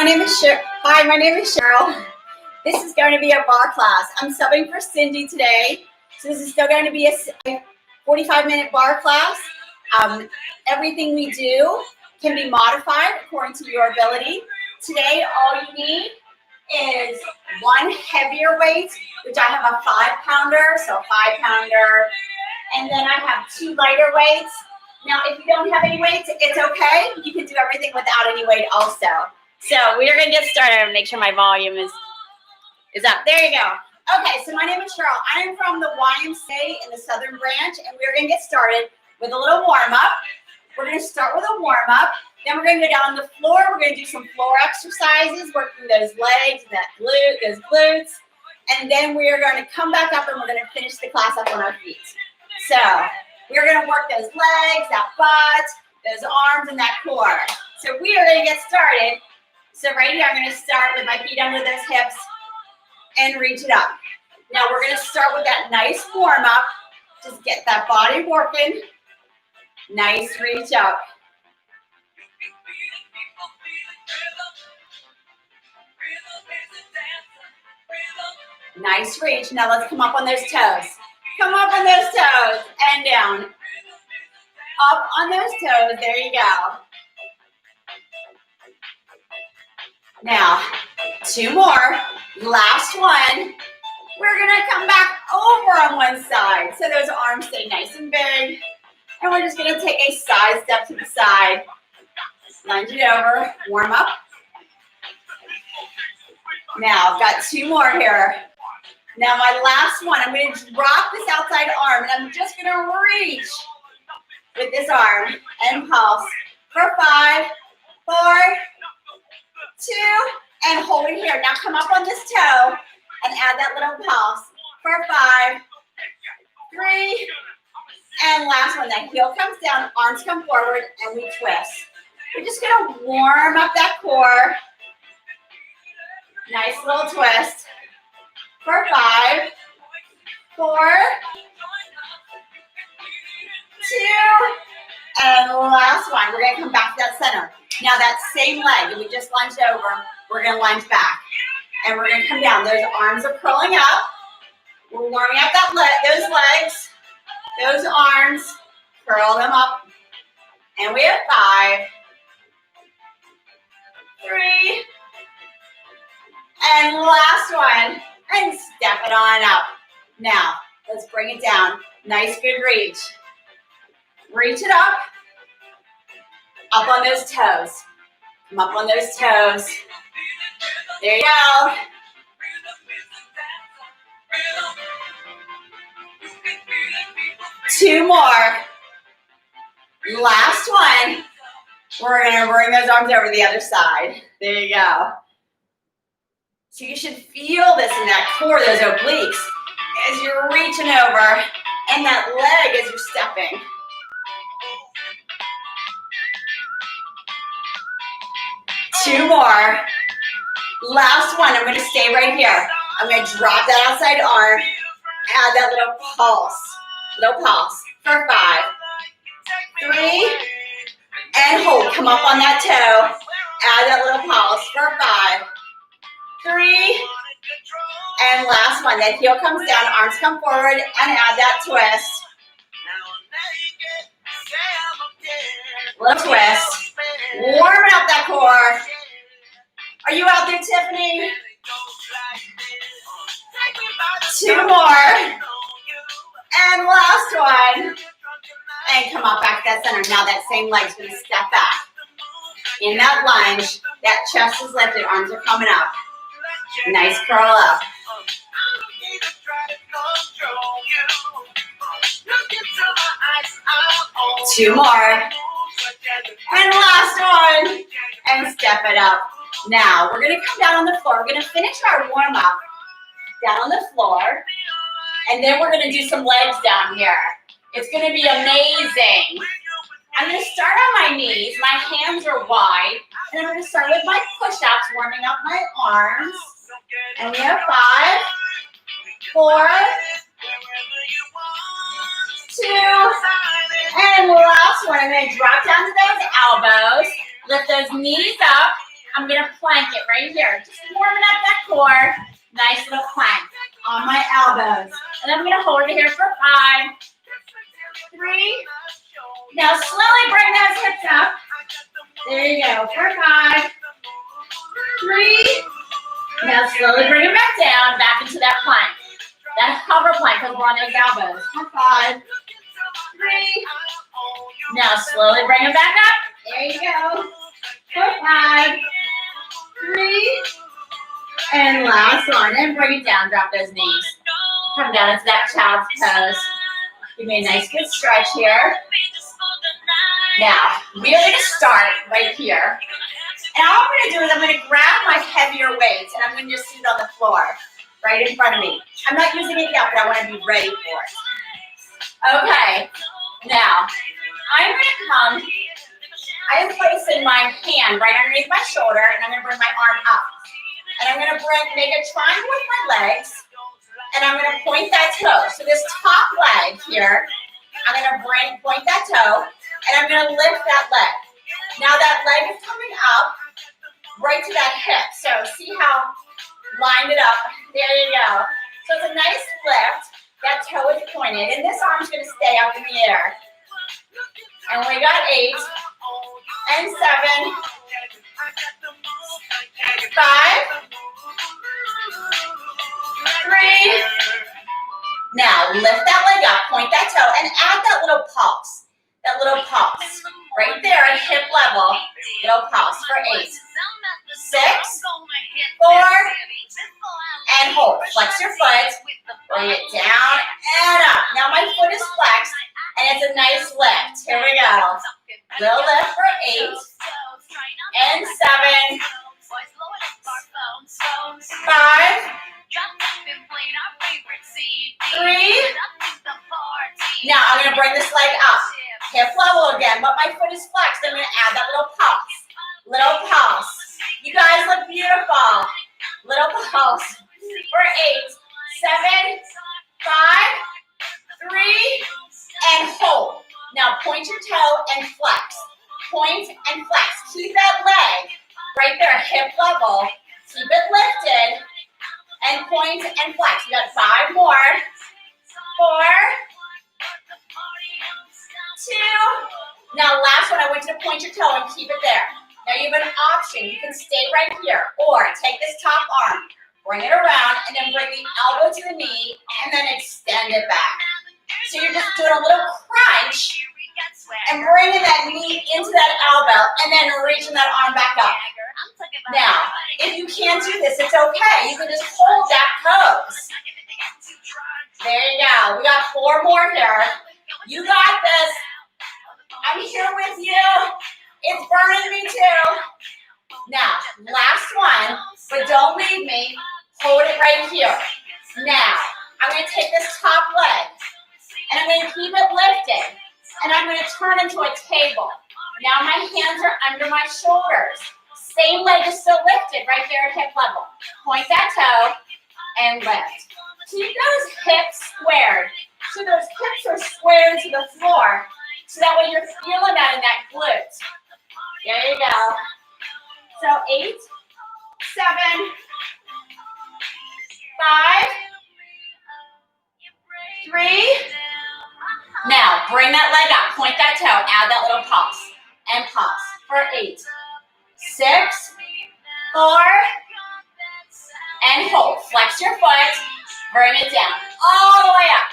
my name is Hi, my name is Cheryl. This is going to be a bar class. I'm subbing for Cindy today. So this is still going to be a 45-minute bar class. Everything we do can be modified according to your ability. Today, all you need is one heavier weight, which I have a 5-pounder, so a 5-pounder. And then I have 2 lighter weights. Now, if you don't have any weights, it's okay. You can do everything without any weight also. So we are going to get started and make sure my volume is up. There you go. Okay, so my name is Cheryl. I am from the YMCA in the Southern Branch, and we're going to get started with a little warm-up. We're going to start with a warm-up. Then we're going to go down on the floor. We're going to do some floor exercises, working those legs, those glutes. And then we are going to come back up, and we're going to finish the class up on our feet. So we're going to work those legs, that butt, those arms, and that core. So we are going to get started. So right here, I'm going to start with my feet under those hips and reach it up. Now we're going to start with that nice warm up. Just get that body working. Nice reach up. Nice reach. Now let's come up on those toes. Come up on those toes and down. Up on those toes. There you go. Now, 2 more. Last one. We're going to come back over on one side. So those arms stay nice and big. And we're just going to take a side step to the side. Lunge it over. Warm up. Now, I've got 2 more here. Now, my last one. I'm going to drop this outside arm. And I'm just going to reach with this arm and pulse for 5, 4, 2, and hold it here. Now come up on this toe and add that little pulse for 5, 3, and last one. That heel comes down, arms come forward, and we twist. We're just gonna warm up that core. Nice little twist for 5, 4, 2, and last one. We're gonna come back to that center. Now that same leg that we just lunged over, we're going to lunge back. And we're going to come down. Those arms are curling up. We're warming up those legs, those arms. Curl them up. And we have 5, 3, and last one. And step it on up. Now, let's bring it down. Nice, good reach. Reach it up. Up on those toes. Come up on those toes. There you go. Two more. Last one. We're going to bring those arms over the other side. There you go. So you should feel this in that core, those obliques, as you're reaching over, and that leg as you're stepping. 2 more. Last one. I'm going to stay right here. I'm going to drop that outside arm. Add that little pulse. Little pulse for 5, 3, and hold. Come up on that toe. Add that little pulse for 5, 3, and last one. That heel comes down. Arms come forward and add that twist. Little twist. Warming up that core. Are you out there, Tiffany? 2 more. And last one. And come up back to that center. Now that same leg's going to step back. In that lunge, that chest is lifted. Arms are coming up. Nice curl up. 2 more. And last one. And step it up. Now, we're going to come down on the floor. We're going to finish our warm-up down on the floor. And then we're going to do some legs down here. It's going to be amazing. I'm going to start on my knees. My hands are wide. And I'm going to start with my push-ups, warming up my arms. And we have 5, 4, 2, and last one. I'm going to drop down to those elbows. Lift those knees up. I'm gonna plank it right here. Just warming up that core. Nice little plank on my elbows. And I'm gonna hold it here for 5, 3. Now slowly bring those hips up. There you go, for 5, 3. Now slowly bring it back down, back into that plank. That hover plank because we're on those elbows. For 5, 3. Now slowly bring it back up. There you go. For 5, 3. And last one. And bring it down. Drop those knees. Come down into that child's pose. Give me a nice good stretch here. Now, we are going to start right here. And all I'm going to do is I'm going to grab my heavier weights and I'm going to just sit it on the floor right in front of me. I'm not using it yet, but I want to be ready for it. Okay. Now, I'm going to come. I am placing my hand right underneath my shoulder and I'm going to bring my arm up. And I'm going to make a triangle with my legs. And I'm going to point that toe. So this top leg here, I'm going to point that toe. And I'm going to lift that leg. Now that leg is coming up right to that hip. So see how lined it up. There you go. So it's a nice lift. That toe is pointed. And this arm's going to stay up in the air. And we got 8 and 7, 5, 3. Now lift that leg up, point that toe, and add that little pulse. That little pulse. Right there at hip level. Little pulse for 8, 6, 4, and hold. Flex your foot. Bring it down and up. Now my foot is flexed, and it's a nice lift. Here we go. Little lift for 8 and 7, 5, 3. Now I'm going to bring this leg up. Hip level again, but my foot is flexed. I'm going to add that little pulse. Little pulse. You guys look beautiful. Little pulse for 8, 7, 5, 3, and hold. Now point your toe and flex. Point and flex. Keep that leg right there, hip level. Keep it lifted. And point and flex. You got 5 more. 4, 2. Now last one, I want you to point your toe and keep it there. Now you have an option. You can stay right here. Or take this top arm, bring it around, and then bring the elbow to the knee, and then extend it back. So you're just doing a little crunch and bringing that knee into that elbow, and then reaching that arm back up. Now, if you can't do this, it's okay. You can just hold that pose. There you go. We got 4 more here. You got this. I'm here with you. It's burning me too. Now, last one, but don't leave me. Hold it right here. Now, I'm going to take this top leg, and I'm going to keep it lifted, and I'm going to turn into a table. Now my hands are under my shoulders. Same leg is still lifted right there at hip level. Point that toe and lift. Keep those hips squared. So those hips are squared to the floor. So that way you're feeling that in that glute. There you go. So 8, 7, 5, 3. Now bring that leg up. Point that toe. Add that little pulse. And pulse for 8, 6, 4, and hold. Flex your foot. Bring it down. All the way up.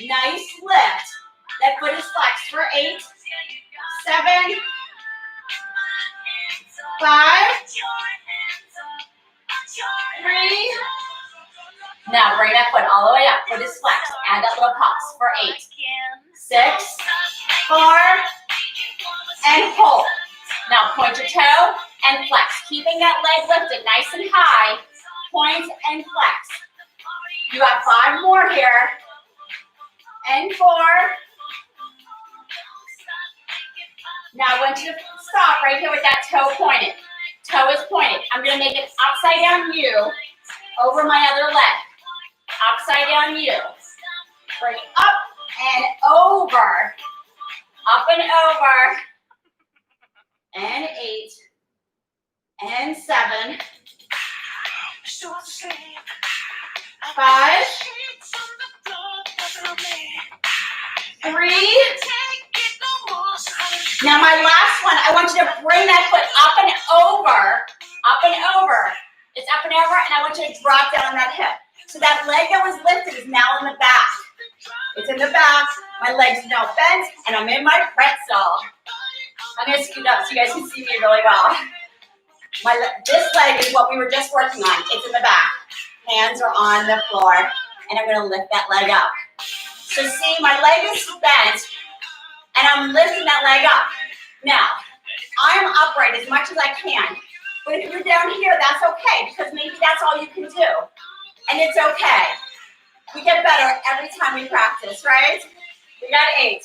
Nice lift. That foot is flexed for 8, 7, 5, 3. Now bring that foot all the way up. Foot is flexed. Add that little pulse for 8, 6, 4, and hold. Now point your toe and flex. Keeping that leg lifted nice and high. Point and flex. You have 5 more here. And 4. Now I want you to stop right here with that toe pointed. Toe is pointed. I'm going to make it upside down U over my other leg. Upside down U. Bring up and over. Up and over. And 8. and 7, 5, 3. Now my last one, I want you to bring that foot up and over, up and over. It's up and over, and I want you to drop down on that hip. So that leg that was lifted is now in the back. It's in the back, my legs are now bent, and I'm in my pretzel. I'm gonna scoot up so you guys can see me really well. This leg is what we were just working on. It's in the back. Hands are on the floor, and I'm gonna lift that leg up. So see, my leg is bent, and I'm lifting that leg up. Now, I'm upright as much as I can. But if you're down here, that's okay, because maybe that's all you can do. And it's okay. We get better every time we practice, right? We got 8,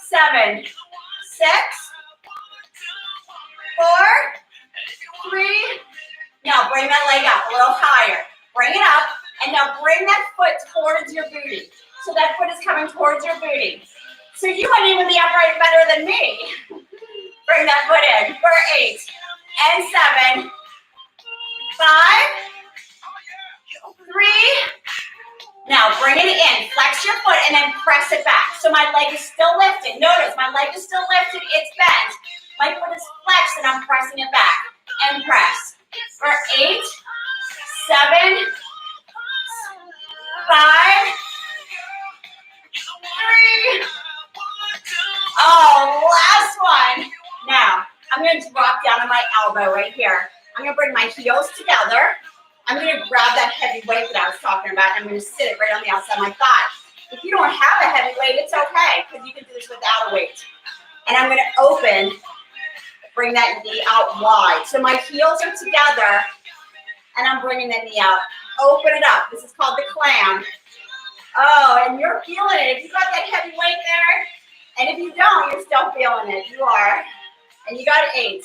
7, 6, 4, 3. Now bring that leg up a little higher. Bring it up, and now bring that foot towards your booty. So that foot is coming towards your booty. So you might even be upright better than me. Bring that foot in for 8 and 7, 5, 3. Now bring it in, flex your foot, and then press it back. So my leg is still lifted. Notice my leg is still lifted, it's bent. My foot is flexed, and I'm pressing it back. And press for 8, 7, 5, 3. Oh, last one. Now, I'm going to drop down on my elbow right here. I'm going to bring my heels together. I'm going to grab that heavy weight that I was talking about, and I'm going to sit it right on the outside of my thigh. If you don't have a heavy weight, it's okay, because you can do this without a weight. And I'm going to open, bring that knee out wide. So my heels are together, and I'm bringing the knee out. Open it up. This is called the clam. Oh, and you're feeling it. If you got that heavy weight there, and if you don't, you're still feeling it. You are. And you got 8.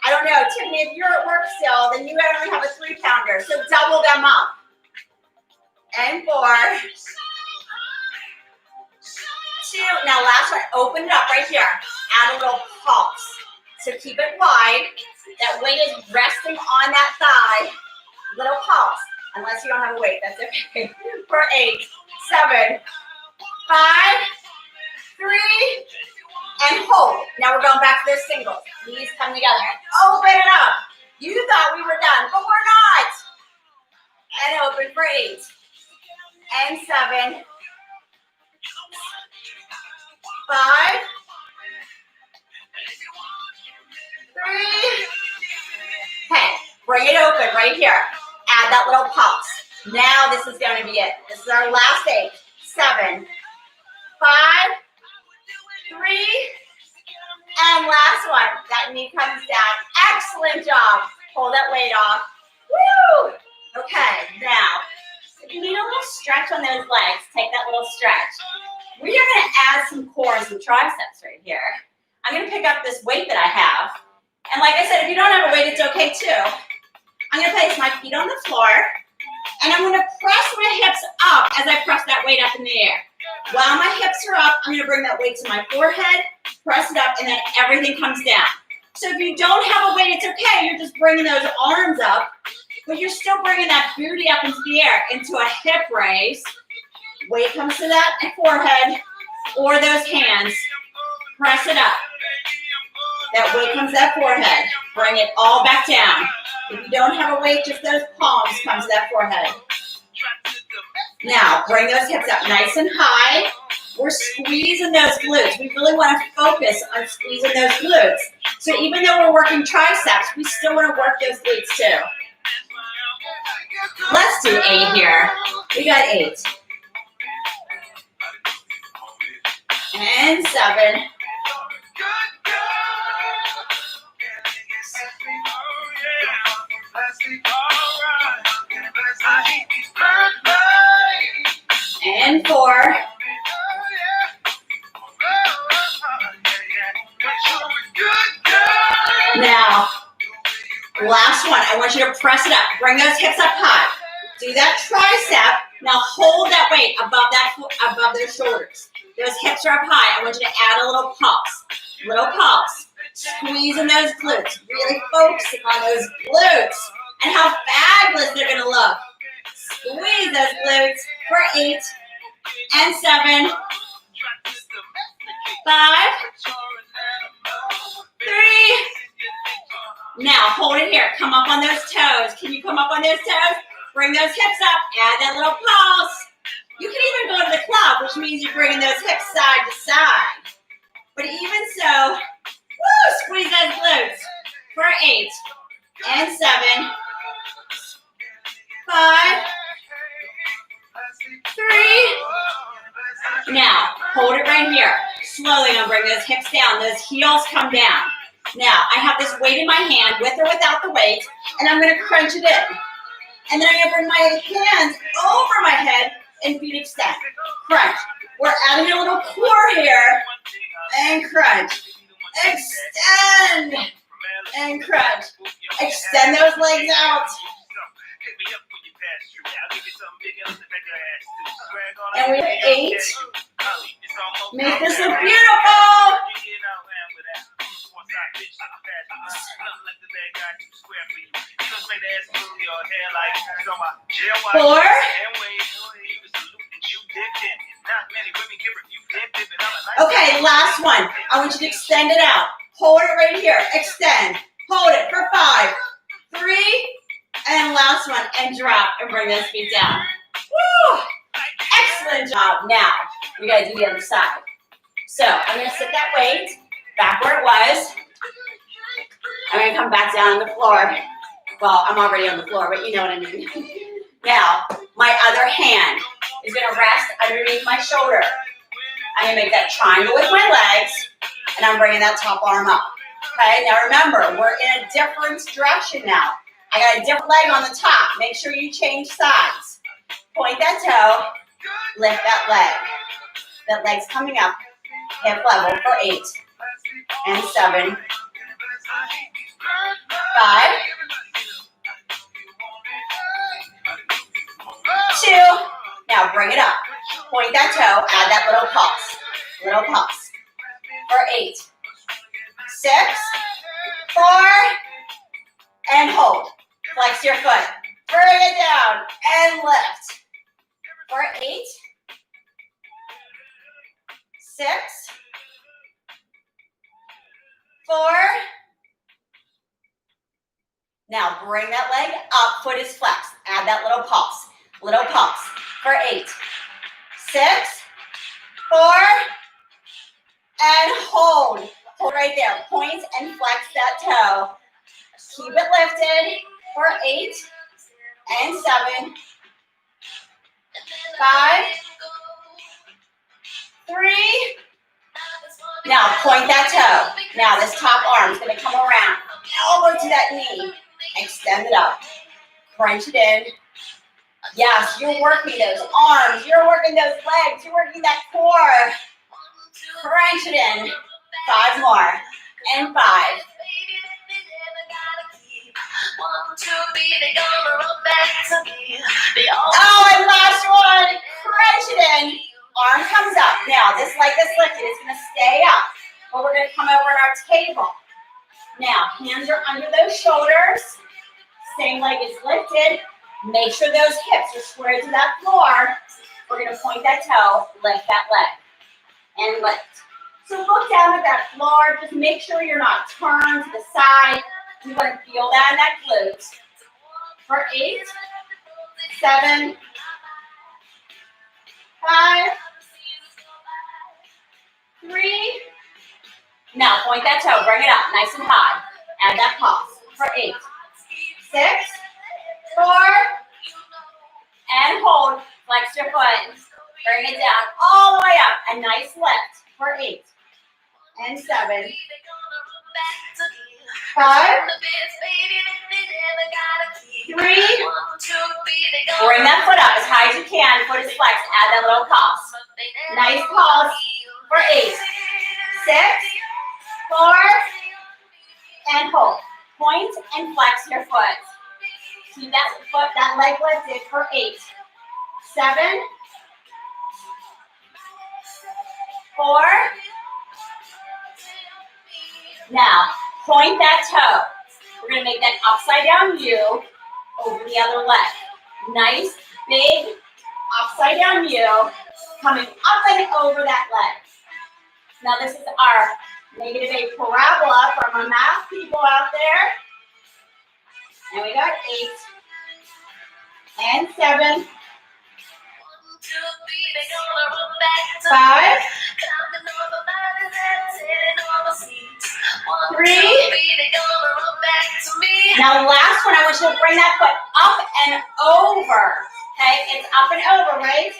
I don't know, Tiffany, if you're at work still, then you only have a 3-pounder. So double them up. And 4. 2. Now last one, open it up right here. Add a little pulse. So keep it wide. That weight is resting on that thigh. Little pulse. Unless you don't have a weight, that's okay. For 8, 7, 5, 3, and hold. Now we're going back to those singles. Knees come together. Open it up. You thought we were done, but we're not. And open for 8, and 7, 5, 3. Okay, bring it open right here. Add that little pulse. Now this is going to be it. This is our last 8, 7, 5, 3, and last one. That knee comes down. Excellent job. Pull that weight off. Woo! Okay, now, if you need a little stretch on those legs, take that little stretch. We are going to add some core and some triceps right here. I'm going to pick up this weight that I have. And like I said, if you don't have a weight, it's okay too. I'm going to place my feet on the floor, and I'm going to press my hips up as I press that weight up in the air. While my hips are up, I'm going to bring that weight to my forehead, press it up, and then everything comes down. So if you don't have a weight, it's okay. You're just bringing those arms up, but you're still bringing that booty up into the air, into a hip raise. Weight comes to that forehead or those hands. Press it up. That weight comes to that forehead. Bring it all back down. If you don't have a weight, just those palms come to that forehead. Now, bring those hips up nice and high. We're squeezing those glutes. We really want to focus on squeezing those glutes. So even though we're working triceps, we still want to work those glutes too. Let's do 8 here. We got 8. And 7. And 4. Now, last one. I want you to press it up. Bring those hips up high. Do that tricep. Now hold that weight above their shoulders. Those hips are up high. I want you to add a little pulse. Little pulse. squeezing those glutes, really focusing on those glutes and how fabulous they're gonna look. Squeeze those glutes for 8 and 7, 5, 3. Now hold it here. Come up on those toes. Can you come up on those toes? Bring those hips up. Add that little pulse. You can even go to the club, which means you're bringing those hips side to side. But even so, woo, squeeze those glutes for 8 and 7, 5, 3. Now, hold it right here. Slowly, I'm going to bring those hips down. Those heels come down. Now, I have this weight in my hand, with or without the weight, and I'm going to crunch it in. And then I'm going to bring my hands over my head and feet extend. Crunch. We're adding a little core here. And crunch. Extend. And crunch. Extend those legs out. And we have 8. Make this look beautiful. 4. Okay, last one. I want you to extend it out. Hold it right here. Extend. Hold it for 5, 3, and last one. And drop and bring those feet down. Woo! Excellent job. Now, we got to do the other side. So, I'm going to sit that weight back where it was. I'm going to come back down on the floor. Well, I'm already on the floor, but you know what I mean. Now, my other hand is going to rest underneath my shoulder. I'm going to make that triangle with my legs, and I'm bringing that top arm up. Okay, now remember, we're in a different direction now. I got a different leg on the top. Make sure you change sides. Point that toe, lift that leg. That leg's coming up, hip level for 8 and 7, 5, 2. Now bring it up. Point that toe, add that little pulse. Little pulse. For 8, 6, 4, and hold. Flex your foot. Bring it down and lift. For 8, 6, 4. Now bring that leg up. Foot is flexed. Add that little pulse. Little pulse. For 8, 6, 4, and hold. Hold right there. Point and flex that toe. Keep it lifted for 8 and 7, 5, 3. Now point that toe. Now this top arm is going to come around. Elbow to that knee. Extend it up. Crunch it in. Yes, you're working those arms. You're working those legs. You're working that core. Crunch it in. 5 more. And 5. Oh, and last one. Crunch it in. Arm comes up. Now, this leg that's lifted is going to stay up. But we're going to come over on our table. Now, hands are under those shoulders. Same leg is lifted. Make sure those hips are square to that floor. We're going to point that toe, lift that leg, and lift. So look down at that floor. Just make sure you're not turned to the side. You want to feel that in that glute. For 8, 7, 5, 3. Now point that toe, bring it up, nice and high. Add that pulse. For 8, 6, 4, and hold. Flex your foot. Bring it down all the way up. A nice lift. For 8 and 7, 5, 3. Bring that foot up as high as you can. Foot is flexed. Add that little pulse. Nice pulse. For 8, 6, 4, and hold. Point and flex your foot. Keep that foot, that leg lifted for 8, 7, 4. Now, Point that toe. We're gonna make that upside down U over the other leg. Nice, big, upside down U, coming up and over that leg. Now this is our -8 parabola for my math people out there. And we got 8 and 7. 5. 3. Now the last one, I want you to bring that foot up and over. Okay, it's up and over, right?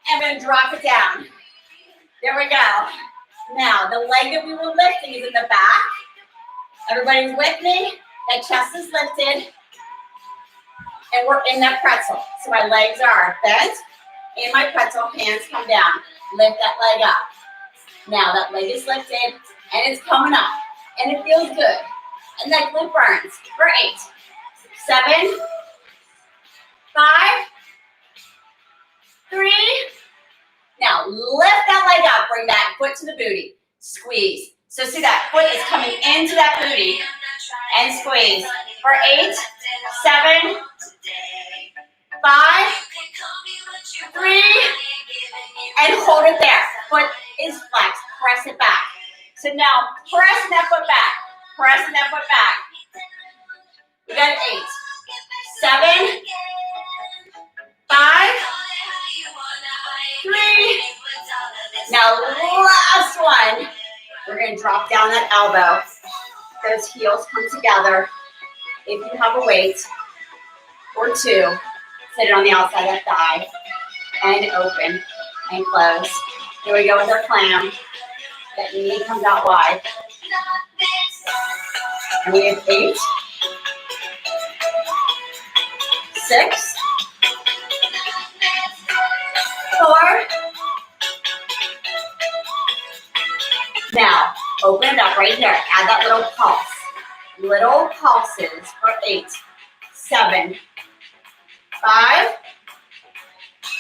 And we're gonna drop it down. There we go. Now, the leg that we were lifting is in the back. Everybody's with me? That chest is lifted. And we're in that pretzel. So my legs are bent. In my pretzel, hands come down. Lift that leg up. Now, that leg is lifted. And it's coming up. And it feels good. And that glute burns. For 8. 7. 5. 3. Now, lift that leg up. Bring that foot to the booty. Squeeze. So see that foot is coming into that booty. And squeeze. For 8, 7, 5, 3, and hold it there. Foot is flexed. Press it back. So now, pressing that foot back. Pressing that foot back. We got 8, 7, 5, 3. Now, last one. We're going to drop down that elbow. Those heels come together. If you have a weight or 2, sit it on the outside of that thigh and open and close. Here we go with our clam. That knee comes out wide. And we have 8, 6, 4. Now, open it up right here. Add that little pulse. Little pulses for 8, 7, 5,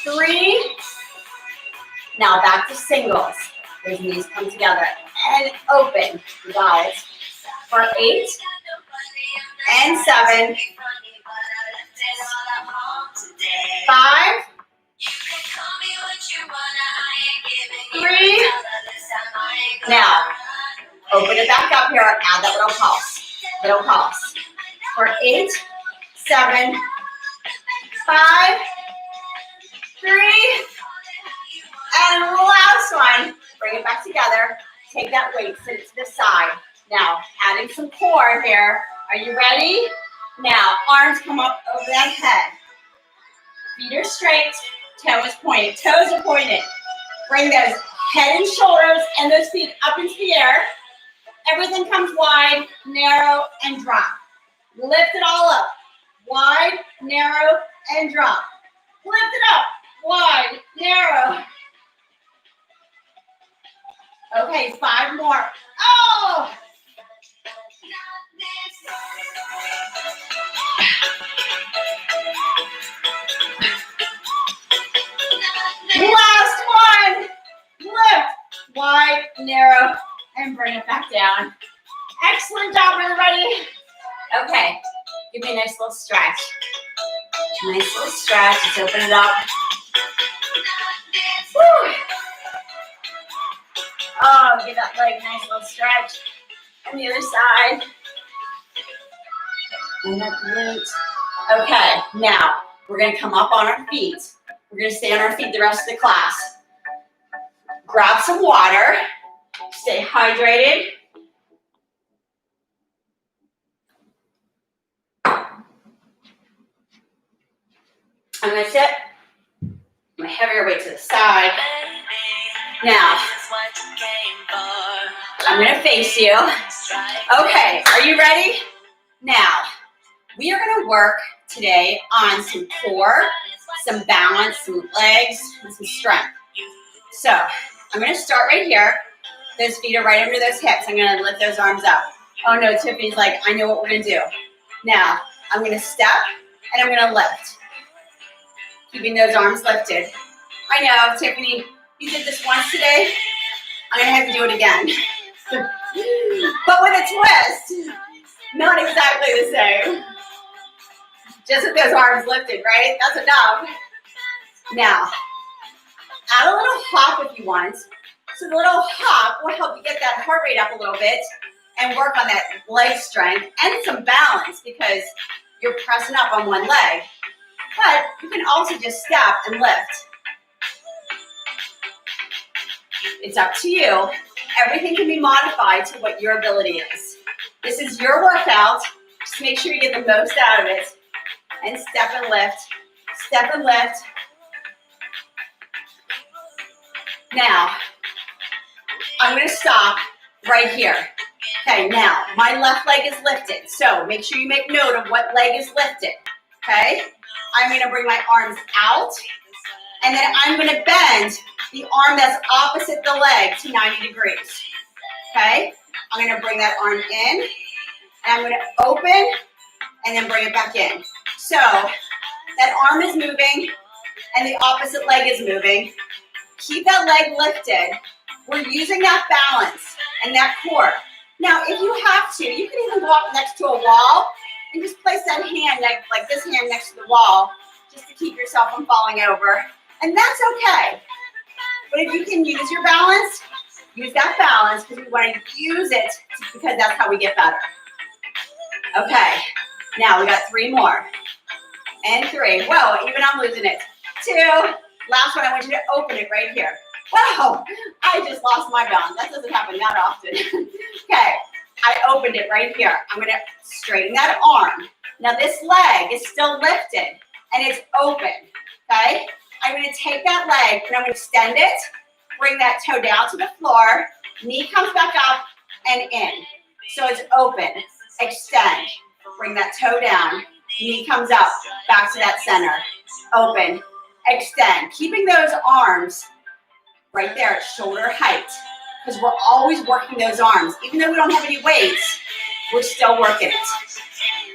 3. Now back to singles. Those knees come together and open. You got it. For 8 and 7, 5, 3. Now, open it back up here. Add that little pulse. Little pulse. For 8, 7, 5, 3, and last one. Bring it back together. Take that weight, sit it to the side. Now, adding some core here. Are you ready? Now, arms come up over that head. Feet are straight. Toe is pointed. Toes are pointed. Bring those head and shoulders and those feet up into the air. Everything comes wide, narrow, and drop. Lift it all up. Wide, narrow, and drop. Lift it up. Wide, narrow. Okay, 5 more. Oh! Last one. Lift. Wide, narrow, and bring it back down. Excellent job, everybody. Okay, give me a nice little stretch. Nice little stretch. Let's open it up. Woo. Oh, give that leg a nice little stretch. And the other side. And that glute. Okay, now we're going to come up on our feet. We're going to stay on our feet the rest of the class. Grab some water. Stay hydrated. I'm going to sit my heavier weight to the side. Now, I'm going to face you. Okay, are you ready? Now, we are going to work today on some core, some balance, some legs, and some strength. So, I'm going to start right here. Those feet are right under those hips. I'm going to lift those arms up. Oh no, Tiffany's like, I know what we're going to do. Now, I'm going to step and I'm going to lift. Keeping those arms lifted. I know, Tiffany, you did this once today. I'm going to have to do it again. So but with a twist. Not exactly the same. Just with those arms lifted, right? That's enough. Now, add a little hop if you want. So the little hop will help you get that heart rate up a little bit and work on that leg strength and some balance because you're pressing up on one leg. But you can also just step and lift. It's up to you. Everything can be modified to what your ability is. This is your workout. Just make sure you get the most out of it. And step and lift. Step and lift. Now, I'm going to stop right here. Okay, now, my left leg is lifted. So make sure you make note of what leg is lifted. Okay? I'm going to bring my arms out. And then I'm going to bend the arm that's opposite the leg to 90 degrees. Okay? I'm going to bring that arm in. And I'm going to open and then bring it back in. So that arm is moving and the opposite leg is moving. Keep that leg lifted. We're using that balance and that core. Now, if you have to, you can even walk next to a wall and just place that hand, like this hand next to the wall, just to keep yourself from falling over. And that's okay. But if you can use your balance, use that balance because we want to use it because that's how we get better. Okay, now we got 3 more. And 3. Whoa, even I'm losing it. 2. Last one, I want you to open it right here. Wow, I just lost my balance. That doesn't happen that often. Okay, I opened it right here. I'm going to straighten that arm. Now this leg is still lifted and it's open, okay? I'm going to take that leg and I'm going to extend it, bring that toe down to the floor, knee comes back up and in. So it's open, extend, bring that toe down, knee comes up, back to that center, open, extend. Keeping those arms right there at shoulder height because we're always working those arms. Even though we don't have any weights, we're still working it.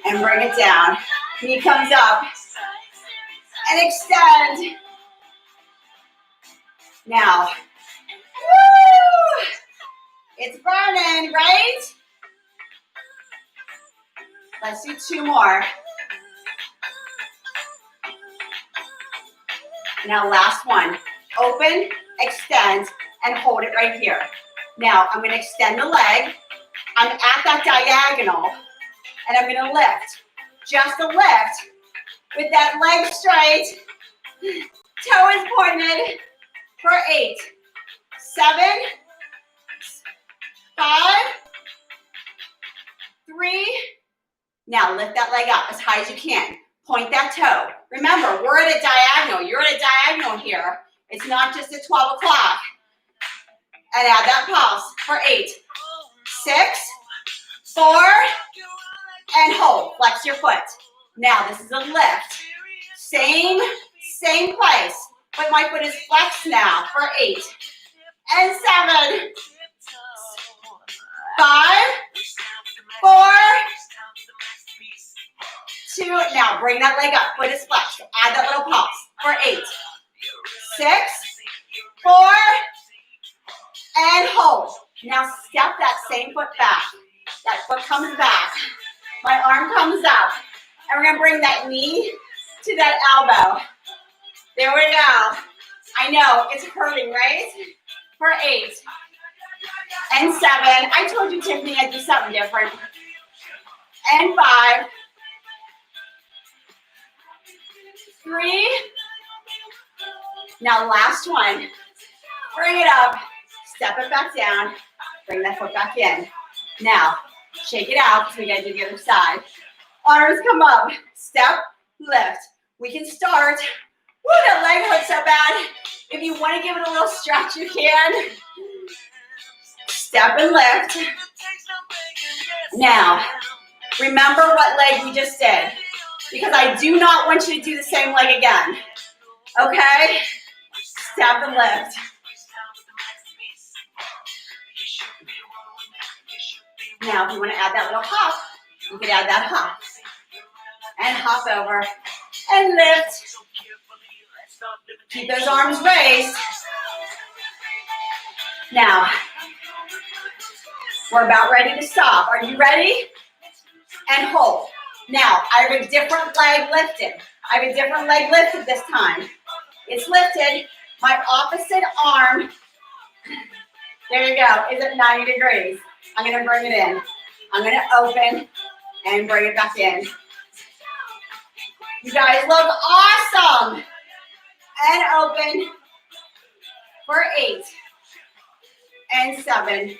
And bring it down, knee comes up and extend. Now, woo! It's burning, right? Let's do 2 more. Now, last one. Open, extend, and hold it right here. Now, I'm going to extend the leg. I'm at that diagonal, and I'm going to lift. Just a lift with that leg straight. Toe is pointed. For 8, 7, 5, 3. Now lift that leg up as high as you can. Point that toe. Remember, we're at a diagonal. You're at a diagonal here. It's not just at 12 o'clock. And add that pulse for 8, 6, 4, and hold. Flex your foot. Now this is a lift. Same place. But my foot is flexed now for 8 and 7, 5, 4, 2. Now bring that leg up. Foot is flexed. Add that little pulse for 8, 6, 4, and hold. Now step that same foot back. That foot comes back. My arm comes up. And we're going to bring that knee to that elbow. There we go. I know, it's hurting, right? For 8 and 7. I told you, Tiffany, I'd do something different. And 5, 3. Now last one. Bring it up. Step it back down. Bring that foot back in. Now, shake it out because we got to do the other side. Arms come up. Step, lift. We can start. Woo, that leg hurts so bad. If you want to give it a little stretch, you can. Step and lift. Now, remember what leg we just did, because I do not want you to do the same leg again. Okay? Step and lift. Now, if you want to add that little hop, you could add that hop. And hop over. And lift. Keep those arms raised. Now, We're about ready to stop. Are you ready? And hold. Now, I have a different leg lifted. I have a different leg lifted this time. It's lifted. My opposite arm, there you go, is at 90 degrees. I'm going to bring it in. I'm going to open and bring it back in. You guys look awesome. And open for 8 and 7.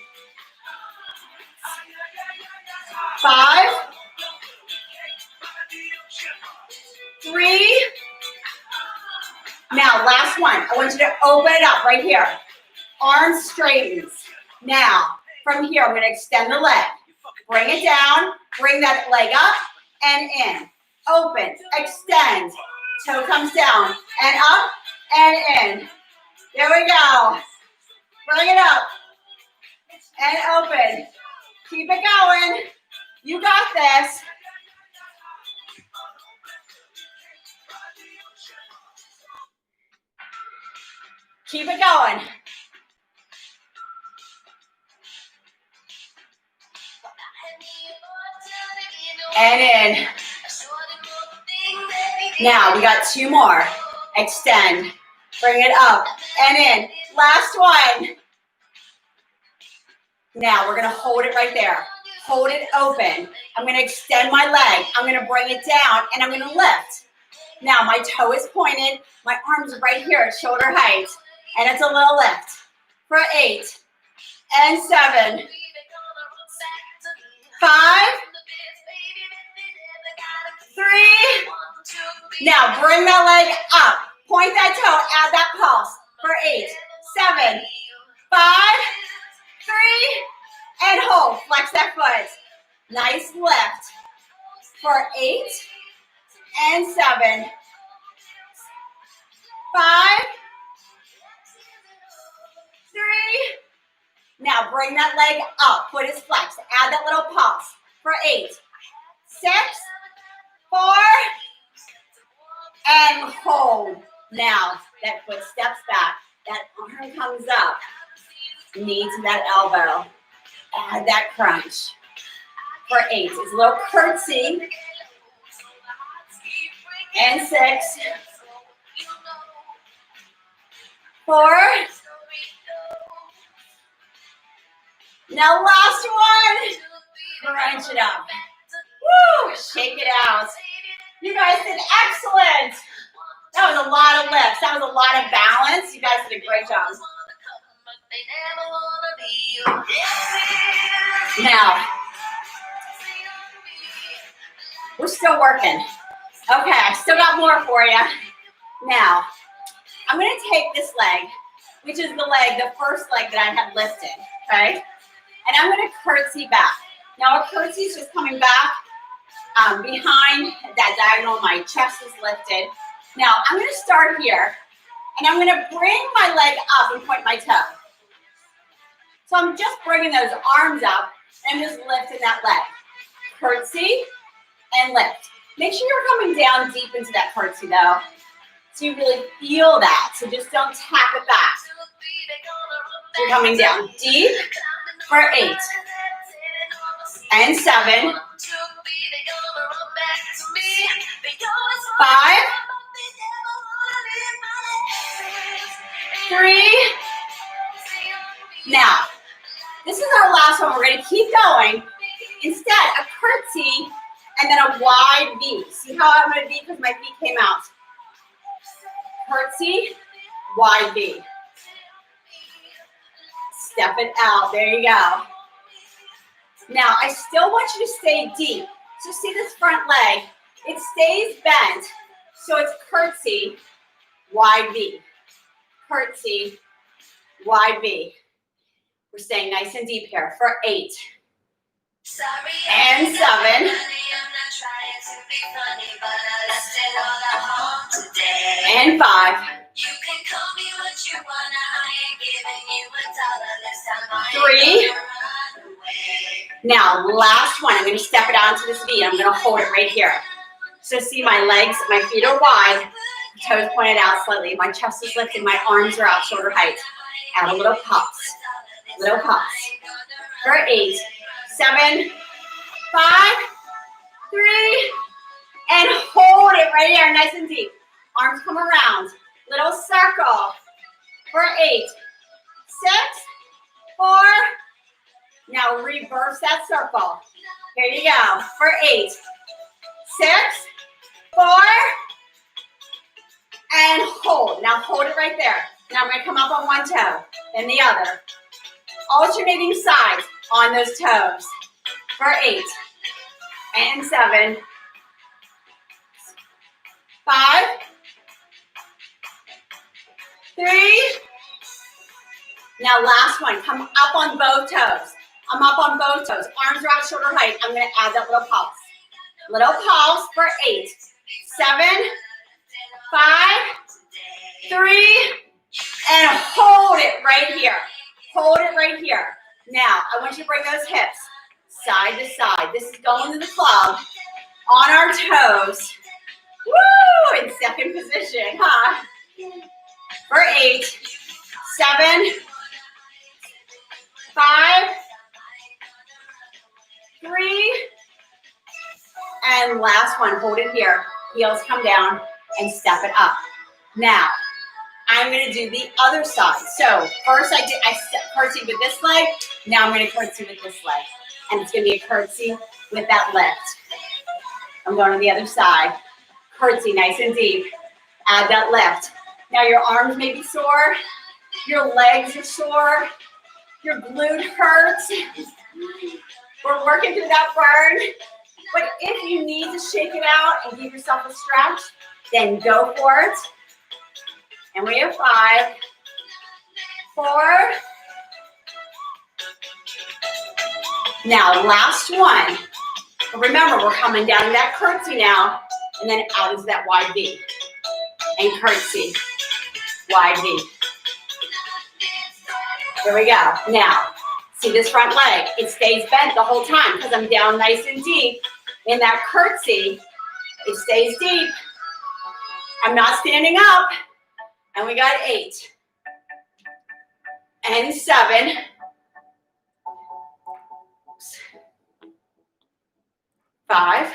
5, 3. Now, last one. I want you to open it up right here. Arms straightens. Now, from here, I'm going to extend the leg. Bring it down. Bring that leg up and in. Open. Extend. Toe comes down and up and in. There we go. Bring it up and open. Keep it going. You got this. Keep it going. And in. Now we got 2 more. Extend. Bring it up and in. Last one. Now we're going to hold it right there. Hold it open. I'm going to extend my leg. I'm going to bring it down and I'm going to lift. Now my toe is pointed. My arm's right here at shoulder height. And it's a little lift. For 8 and 7. 5, 3. Now bring that leg up. Point that toe. Add that pulse. For 8, 7, 5, 3. And hold. Flex that foot. Nice lift. For 8 and 7. 5, 3. Now bring that leg up. Foot is flexed. Add that little pulse. For 8, 6, 4. And hold. Now that foot steps back. That arm comes up. Knee to that elbow. Add that crunch. For 8 is a little curtsy. And 6. 4. Now last one. Crunch it up. Woo! Shake it out. You guys did excellent. That was a lot of lifts. That was a lot of balance. You guys did a great job. Now, we're still working. Okay, I still got more for you. Now, I'm going to take this leg, which is the first leg that I had lifted, okay? And I'm going to curtsy back. Now, a curtsy is just coming back behind that diagonal. My chest is lifted. Now, I'm going to start here, and I'm going to bring my leg up and point my toe. So I'm just bringing those arms up and just lifting that leg. Curtsy and lift. Make sure you're coming down deep into that curtsy though, so you really feel that. So just don't tap it back. So you're coming down deep for 8 and 7, 5, 3. Now, this is our last one. We're going to keep going. Instead, a curtsy and then a wide V. See how I'm going to V because my feet came out. Curtsy, wide V. Step it out. There you go. Now, I still want you to stay deep. So see this front leg. It stays bent. So it's curtsy, wide V. Curtsy, wide V. We're staying nice and deep here for 8 and 7. And 5. 3. Now, last one. I'm going to step it out into this V. I'm going to hold it right here. So see my legs, my feet are wide. Toes pointed out slightly. My chest is lifted. My arms are out shoulder height. Add a little pulse. Little pulse. for 8, 7, 5, 3, and hold it right here, nice and deep. Arms come around, little circle for 8, 6, 4. Now reverse that circle. Here you go for 8, 6, 4, and hold. Now hold it right there. Now I'm going to come up on one toe, then the other. Alternating sides on those toes for 8 and 7, 5, 3. Now last one, come up on both toes. I'm up on both toes. Arms are out shoulder height. I'm going to add that little pulse. Little pulse for 8, 7, 5, 3, and hold it right here. Hold it right here. Now, I want you to bring those hips side to side. This is going to the club on our toes. Woo! In second position, huh? For 8, 7, 5, 3, and last one. Hold it here. Heels come down and step it up. Now, I'm going to do the other side. So first I curtsied with this leg. Now I'm going to curtsy with this leg. And it's going to be a curtsy with that lift. I'm going to the other side. Curtsy nice and deep. Add that lift. Now your arms may be sore. Your legs are sore. Your glute hurts. We're working through that burn. But if you need to shake it out and give yourself a stretch, then go for it. And we have 5, 4. Now, last one. Remember, we're coming down to that curtsy now, and then out into that wide V. And curtsy, wide V. Here we go. Now, see this front leg. It stays bent the whole time because I'm down nice and deep. In that curtsy, it stays deep. I'm not standing up. And we got 8 and 7, 5,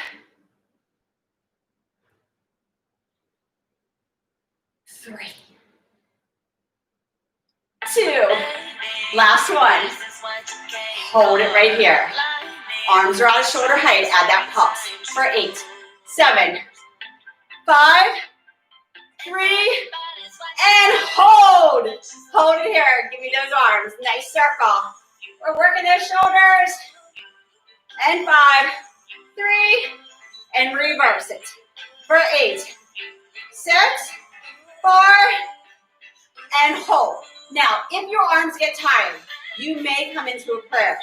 3, 2. Last one. Hold it right here. Arms are out of shoulder height. Add that pulse for 8, 7, 5, 3, and hold. Hold it here. Give me those arms. Nice circle. We're working those shoulders. And 5, 3, and reverse it. For 8, 6, 4, and hold. Now, if your arms get tired, you may come into a prayer.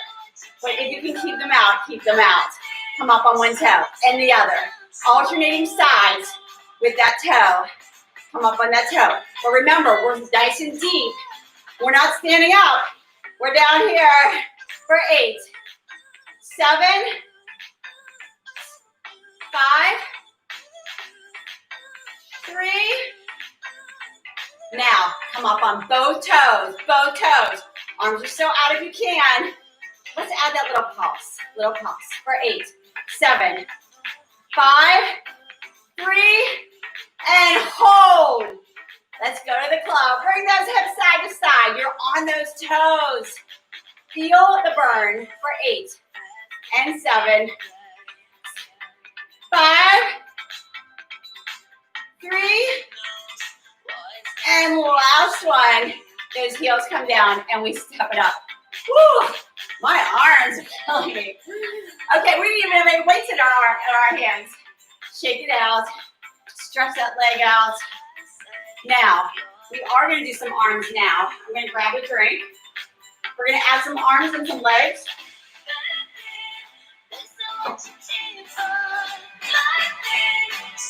But if you can keep them out, keep them out. Come up on one toe and the other. Alternating sides with that toe. Come up on that toe. But remember, we're nice and deep. We're not standing up. We're down here for 8, 7, 5, 3. Now, come up on both toes, both toes. Arms are still out if you can. Let's add that little pulse for 8, 7, 5, 3, and hold. Let's go to the club. Bring those hips side to side. You're on those toes. Feel the burn for 8 and 7, 5, 3, and last one. Those heels come down and we step it up. Woo! My arms are killing me. Okay, we didn't even have any weights in our hands. Shake it out. Stretch that leg out. Now, we are going to do some arms now. I'm going to grab a drink. We're going to add some arms and some legs.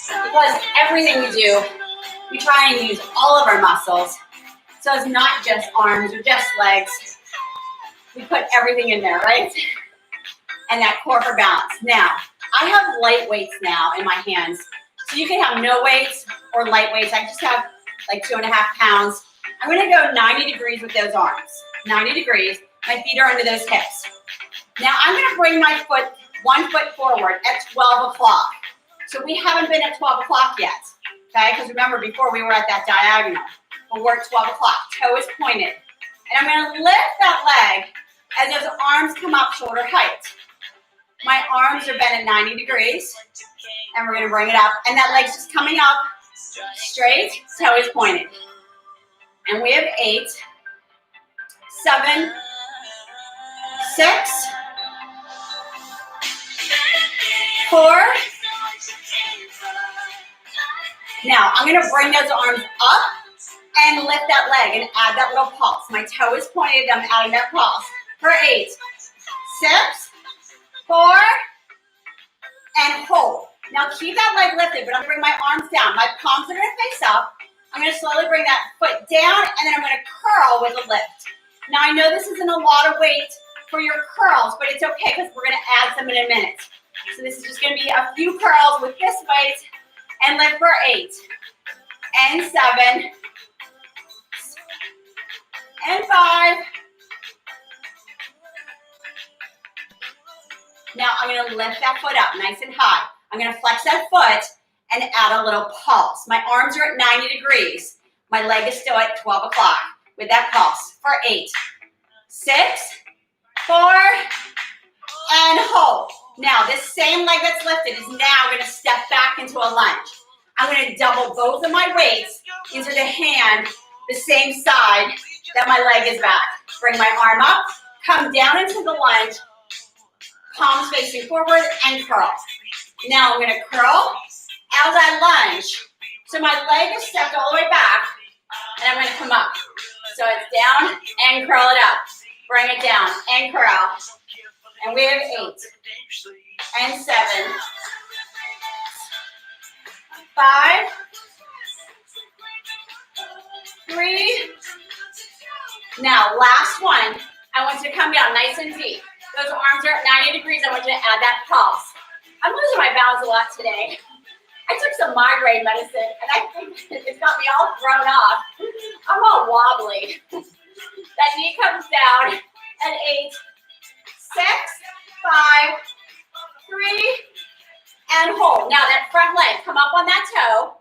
Because everything we do, we try and use all of our muscles. So it's not just arms or just legs. We put everything in there, right? And that core for balance. Now, I have light weights now in my hands. So you can have no weights or light weights. I just have like 2.5 pounds. I'm going to go 90 degrees with those arms. 90 degrees. My feet are under those hips. Now I'm going to bring my foot, 1 foot forward at 12 o'clock. So we haven't been at 12 o'clock yet, okay? Because remember, before we were at that diagonal. But we're at 12 o'clock. Toe is pointed. And I'm going to lift that leg as those arms come up shoulder height. My arms are bent at 90 degrees. And we're going to bring it up. And that leg's just coming up straight. Toe is pointed. And we have 8, 7, 6, 4. Now, I'm going to bring those arms up and lift that leg and add that little pulse. My toe is pointed. I'm adding that pulse. For 8, 6, 4, and hold. Now, keep that leg lifted, but I'm going to bring my arms down. My palms are going to face up. I'm going to slowly bring that foot down, and then I'm going to curl with a lift. Now, I know this isn't a lot of weight for your curls, but it's okay because we're going to add some in a minute. So this is just going to be a few curls with this weight, and lift for 8, and 7, and 5. Now, I'm going to lift that foot up nice and high. I'm going to flex that foot and add a little pulse. My arms are at 90 degrees. My leg is still at 12 o'clock with that pulse. For 8, 6, 4, and hold. Now, this same leg that's lifted is now going to step back into a lunge. I'm going to double both of my weights into the hand, the same side that my leg is back. Bring my arm up, come down into the lunge, palms facing forward, and curl. Now I'm going to curl as I lunge. So my leg is stepped all the way back, and I'm going to come up. So it's down and curl it up. Bring it down and curl. And we have 8, and 7, 5, 3. Now, last one. I want you to come down nice and deep. Those arms are at 90 degrees. I want you to add that pulse. I'm losing my balance a lot today. I took some migraine medicine, and I think it's got me all thrown off. I'm all wobbly. That knee comes down at 8, 6, 5, 3, and hold. Now that front leg, come up on that toe.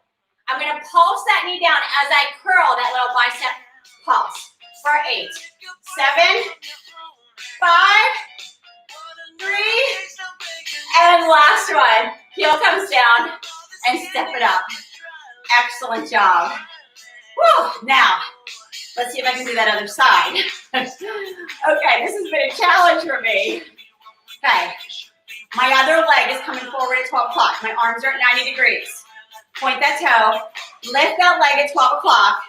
I'm going to pulse that knee down as I curl that little bicep pulse. For 8, 7, 5, 3, and last one. Heel comes down and step it up. Excellent job. Woo! Now, let's see if I can do that other side. Okay, this has been a challenge for me. Okay, my other leg is coming forward at 12 o'clock. My arms are at 90 degrees. Point that toe, lift that leg at 12 o'clock,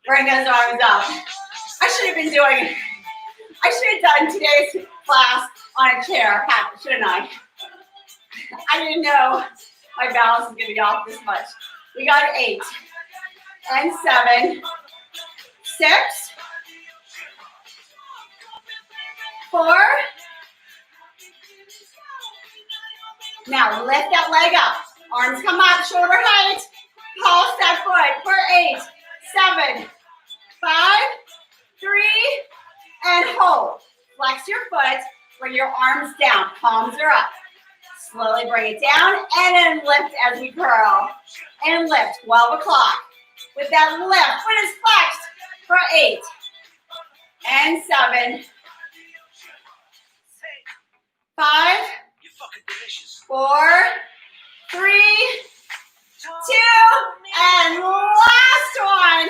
bring those arms up. I should have done today's class on a chair, shouldn't I? I didn't know my balance is going to be off this much. We got 8, and 7, 6, 4. Now lift that leg up. Arms come up, shoulder height. Pulse that foot for 8, 7, 5, 3, and hold. Flex your foot, bring your arms down, palms are up. Slowly bring it down, and then lift as we curl. And lift, 12 o'clock. With that lift, foot is flexed for 8, and 7, 5, 4, 3, 2, and last one.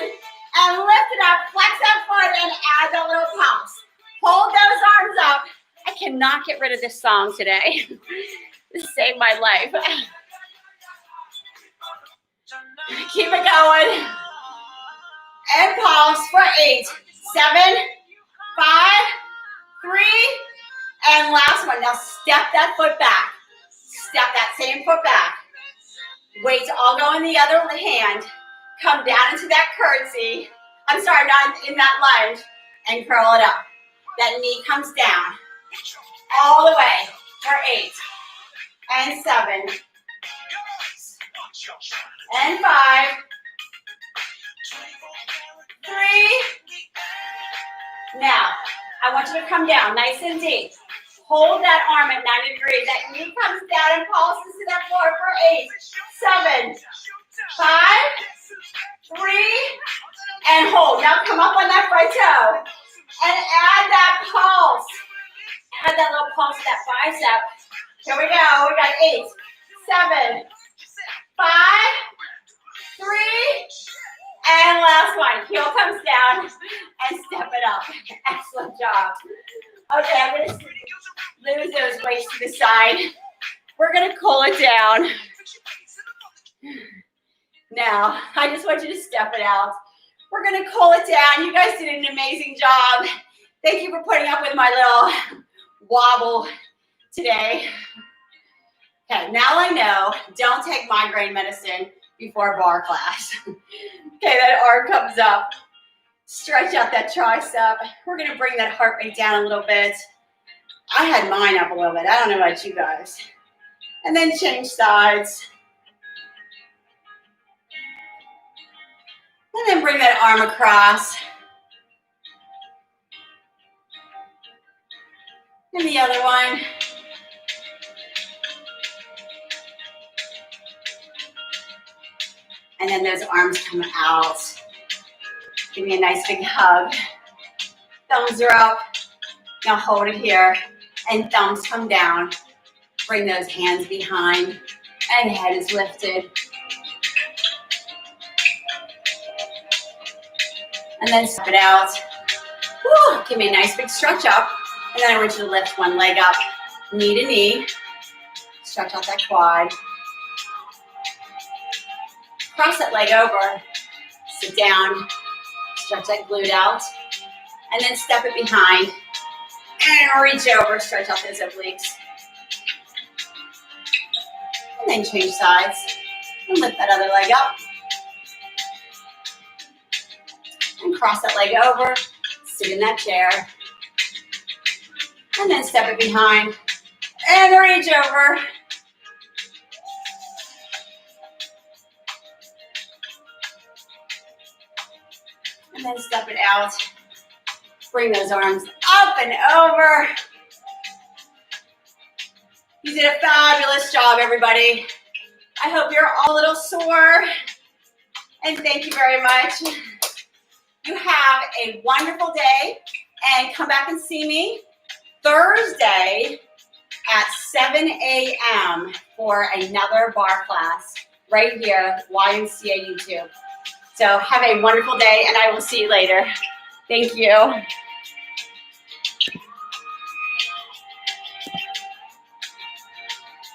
And lift it up, flex that foot, and add that little pulse. Hold those arms up. I cannot get rid of this song today. This saved my life. Keep it going. And pulse for 8, 7, 5, 3, and last one. Now step that foot back. Step that same foot back. Weights all go in the other hand. Come down into that curtsy. I'm sorry, not in that lunge. And curl it up. That knee comes down. All the way for 8, and 7, and 5, 3. Now, I want you to come down nice and deep. Hold that arm at 90 degrees. That knee comes down and pulses to that floor for 8, 7, 5, 3, and hold. Now come up on that right toe and add that pulse. Add that little pulse to that bicep. Here we go. We got 8, 7, 5, 3, and last one. Heel comes down and step it up. Excellent job. Okay, I'm going to lose those weights to the side. We're going to cool it down. Now, I just want you to step it out. We're going to cool it down. You guys did an amazing job. Thank you for putting up with my little wobble today. Okay, now I know, don't take migraine medicine before a bar class. Okay, that arm comes up. Stretch out that tricep. We're going to bring that heart rate down a little bit. I had mine up a little bit. I don't know about you guys. And then change sides. And then bring that arm across. And the other one. And then those arms come out. Give me a nice big hug. Thumbs are up. Now hold it here. And thumbs come down. Bring those hands behind. And head is lifted. And then step it out. Woo, give me a nice big stretch up. And then I want you to lift one leg up, knee to knee. Stretch out that quad. Cross that leg over. Sit down. Stretch that glute out. And then step it behind. And reach over. Stretch out those obliques. And then change sides. And lift that other leg up. And cross that leg over. Sit in that chair. And then step it behind. And reach over. And then step it out. Bring those arms up and over. You did a fabulous job, everybody. I hope you're all a little sore. And thank you very much. You have a wonderful day. And come back and see me Thursday at 7 a.m. for another bar class right here, YMCA YouTube. So have a wonderful day, and I will see you later. Thank you.